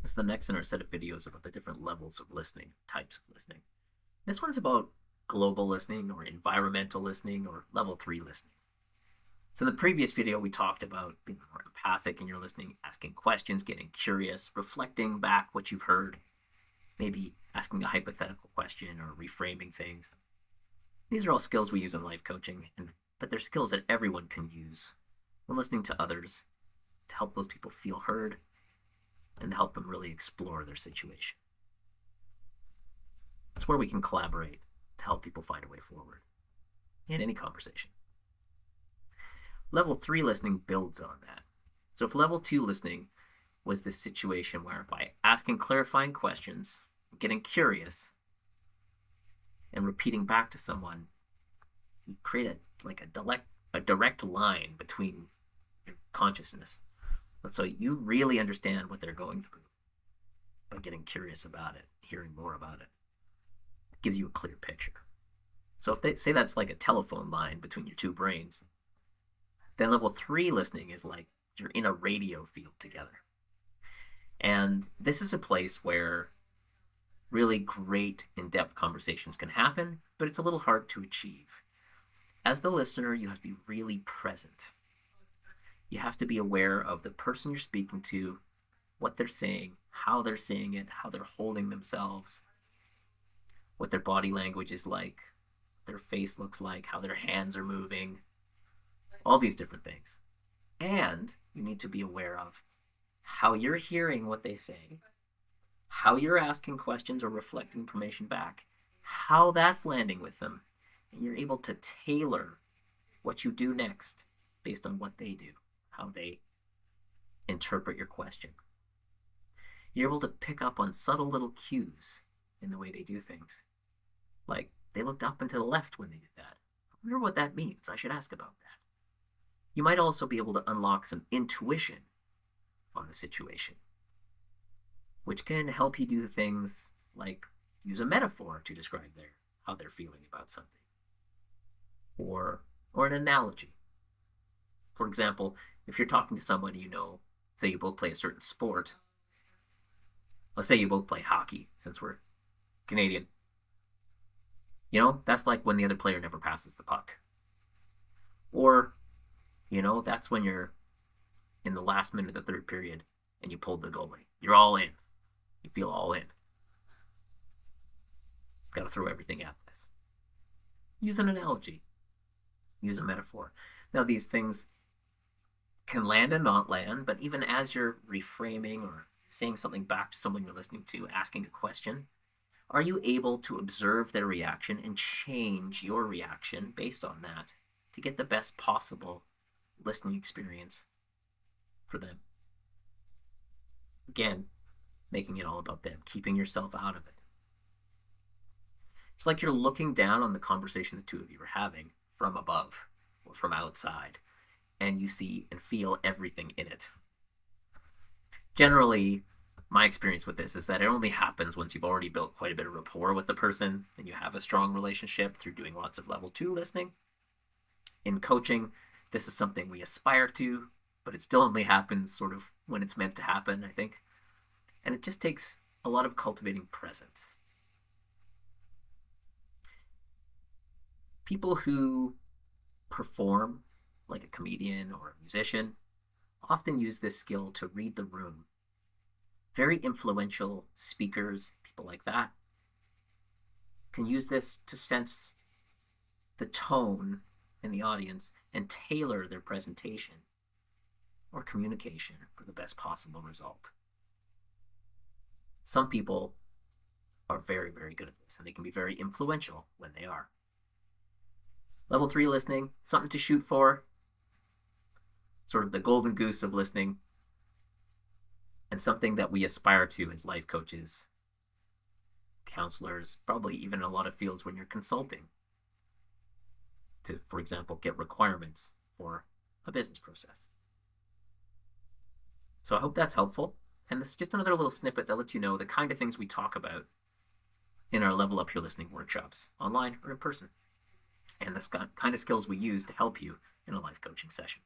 This is the next in our set of videos about the different levels of listening, types of listening. This one's about global listening or environmental listening or level 3 listening. So in the previous video, we talked about being more empathic in your listening, asking questions, getting curious, reflecting back what you've heard, maybe asking a hypothetical question or reframing things. These are all skills we use in life coaching, but they're skills that everyone can use when listening to others to help those people feel heard and help them really explore their situation. That's where we can collaborate to help people find a way forward in any conversation. Level 3 listening builds on that. So if level 2 listening was this situation where by asking clarifying questions, getting curious, and repeating back to someone, you create a direct line between your consciousness. So you really understand what they're going through by getting curious about it, hearing more about it. It gives you a clear picture. So if they say that's like a telephone line between your two brains, then level 3 listening is like you're in a radio field together. And this is a place where really great in-depth conversations can happen, but it's a little hard to achieve. As the listener, you have to be really present. You have to be aware of the person you're speaking to, what they're saying, how they're saying it, how they're holding themselves, what their body language is like, their face looks like, how their hands are moving, all these different things. And you need to be aware of how you're hearing what they say, how you're asking questions or reflecting information back, how that's landing with them, and you're able to tailor what you do next based on what they do, how they interpret your question. You're able to pick up on subtle little cues in the way they do things. Like, they looked up and to the left when they did that. I wonder what that means. I should ask about that. You might also be able to unlock some intuition on the situation, which can help you do things like use a metaphor to describe how they're feeling about something, or an analogy. For example, if you're talking to someone you know, say you both play a certain sport. Let's say you both play hockey, since we're Canadian. You know, that's like when the other player never passes the puck. Or, you know, that's when you're in the last minute of the third period and you pulled the goalie. You're all in. You feel all in. Got to throw everything at this. Use an analogy. Use a metaphor. Now, these things can land and not land, but even as you're reframing or saying something back to someone you're listening to, asking a question, are you able to observe their reaction and change your reaction based on that to get the best possible listening experience for them? Again, making it all about them, keeping yourself out of it. It's like you're looking down on the conversation the two of you are having from above or from outside, and you see and feel everything in it. Generally, my experience with this is that it only happens once you've already built quite a bit of rapport with the person and you have a strong relationship through doing lots of level 2 listening. In coaching, this is something we aspire to, but it still only happens sort of when it's meant to happen, I think. And it just takes a lot of cultivating presence. People who perform like a comedian or a musician often use this skill to read the room. Very influential speakers, people like that, can use this to sense the tone in the audience and tailor their presentation or communication for the best possible result. Some people are very, very good at this, and they can be very influential when they are. Level 3 listening, something to shoot for, sort of the golden goose of listening, and something that we aspire to as life coaches, counselors, probably even in a lot of fields when you're consulting to, for example, get requirements for a business process. So I hope that's helpful. And this is just another little snippet that lets you know the kind of things we talk about in our Level Up Your Listening workshops, online or in person, and the kind of skills we use to help you in a life coaching session.